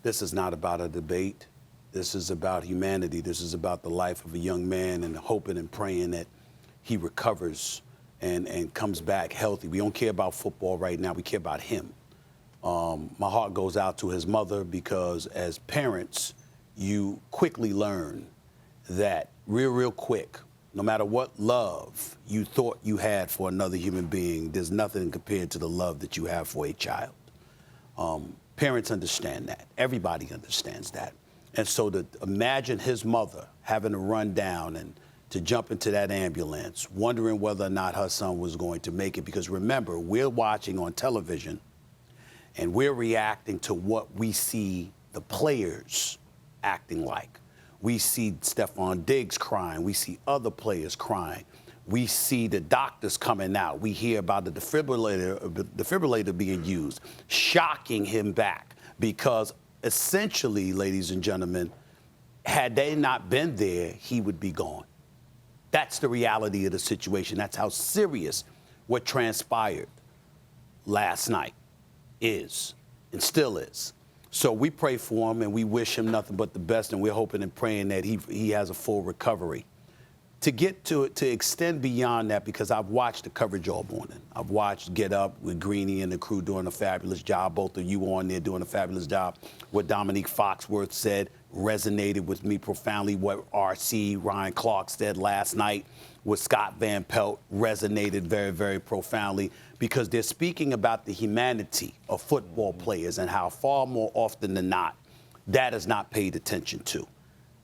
This is not about a debate. This is about humanity. This is about the life of a young man and hoping and praying that he recovers and comes back healthy. We don't care about football right now. We care about him. My heart goes out to his mother because as parents, you quickly learn that real quick, no matter what love you thought you had for another human being, there's nothing compared to the love that you have for a child. Parents understand that. Everybody understands that. And so to imagine his mother having to run down and to jump into that ambulance, wondering whether or not her son was going to make it. Because remember, we're watching on television and we're reacting to what we see the players acting like. We see Stephon Diggs crying. We see other players crying. We see the doctors coming out. We hear about the defibrillator being used, shocking him back because essentially, ladies and gentlemen, had they not been there, he would be gone. That's the reality of the situation. That's how serious what transpired last night is and still is. So we pray for him and we wish him nothing but the best, and we're hoping and praying that he has a full recovery. To get to it, to extend beyond that, because I've watched the coverage all morning. I've watched Get Up with Greeny and the crew doing a fabulous job. Both of you on there doing a fabulous job. What Dominique Foxworth said resonated with me profoundly. What RC Ryan Clark said last night with Scott Van Pelt resonated very, very profoundly, because they're speaking about the humanity of football players and how far more often than not that is not paid attention to.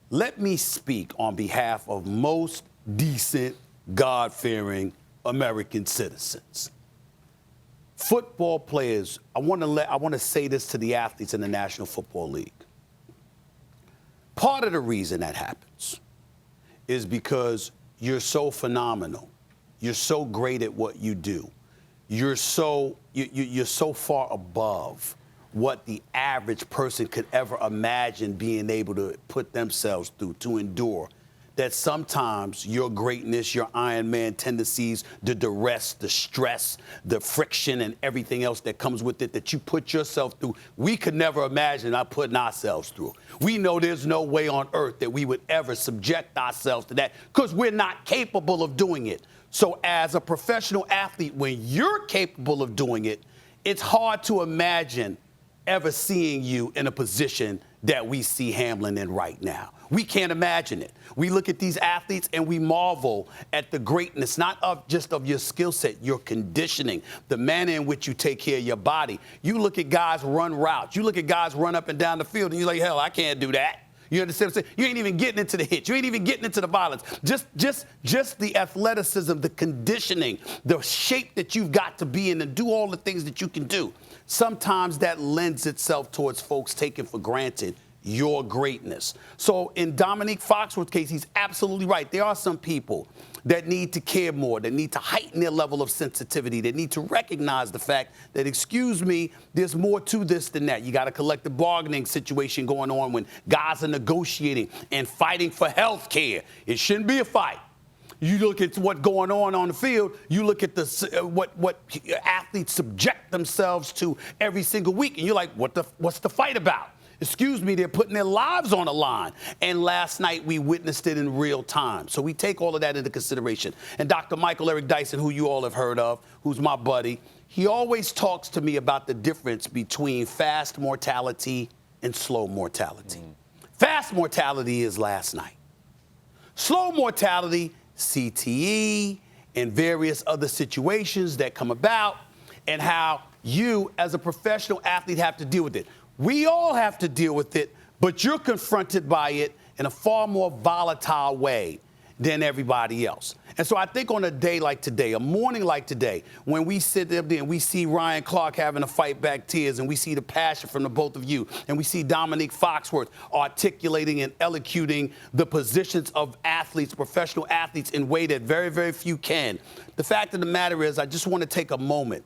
Let me speak on behalf of most decent, God-fearing American citizens. Football players, I want to say this to the athletes in the National Football League. Part of the reason that happens is because you're so phenomenal. You're so great at what you do. You're so far above what the average person could ever imagine being able to put themselves through, to endure, that sometimes your greatness, your Iron Man tendencies, the duress, the stress, the friction, and everything else that comes with it that you put yourself through, we could never imagine not putting ourselves through. We know there's no way on earth that we would ever subject ourselves to that because we're not capable of doing it. So as a professional athlete, when you're capable of doing it, it's hard to imagine ever seeing you in a position that we see Hamlin in right now. We can't imagine it. We look at these athletes and we marvel at the greatness, not of just of your skill set, your conditioning, the manner in which you take care of your body. You look at guys run routes. You look at guys run up and down the field, and you're like, hell, I can't do that. You understand what I'm saying? You ain't even getting into the hits. You ain't even getting into the violence. Just the athleticism, the conditioning, the shape that you've got to be in and do all the things that you can do. Sometimes that lends itself towards folks taking for granted your greatness. So in Dominique Foxworth's case, he's absolutely right. There are some people that need to care more, that need to heighten their level of sensitivity, that need to recognize the fact that, excuse me, there's more to this than that. You got a collective bargaining situation going on when guys are negotiating and fighting for health care. It shouldn't be a fight. You look at what's going on the field. You look at what athletes subject themselves to every single week, and you're like, what's the fight about? Excuse me, they're putting their lives on the line. And last night we witnessed it in real time. So we take all of that into consideration. And Dr. Michael Eric Dyson, who you all have heard of, who's my buddy, he always talks to me about the difference between fast mortality and slow mortality. Fast mortality is last night. Slow mortality, CTE, and various other situations that come about, and how you as a professional athlete have to deal with it. We all have to deal with it, but you're confronted by it in a far more volatile way than everybody else. And so I think on a day like today, a morning like today, when we sit there and we see Ryan Clark having to fight back tears, and we see the passion from the both of you, and we see Dominique Foxworth articulating and elocuting the positions of athletes, professional athletes, in a way that very, very few can. The fact of the matter is, I just want to take a moment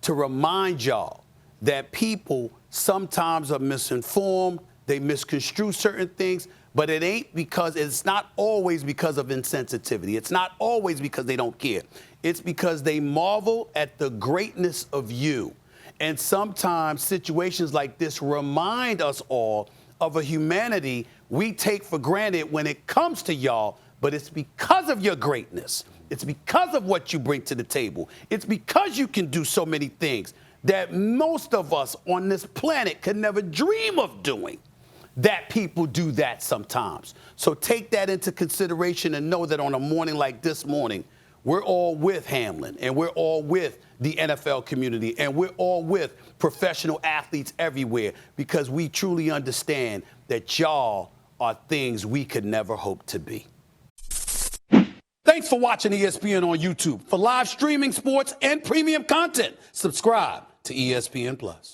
to remind y'all that people sometimes are misinformed, they misconstrue certain things, but it's not always because of insensitivity. It's not always because they don't care. It's because they marvel at the greatness of you And sometimes situations like this remind us all of a humanity we take for granted when it comes to y'all, but it's because of your greatness. It's because of what you bring to the table. It's because you can do so many things that most of us on this planet could never dream of doing, that people do that sometimes. So take that into consideration and know that on a morning like this morning, we're all with Hamlin, and we're all with the NFL community, and we're all with professional athletes everywhere, because we truly understand that y'all are things we could never hope to be. Thanks for watching ESPN on YouTube. For live streaming, sports, and premium content, subscribe to ESPN+.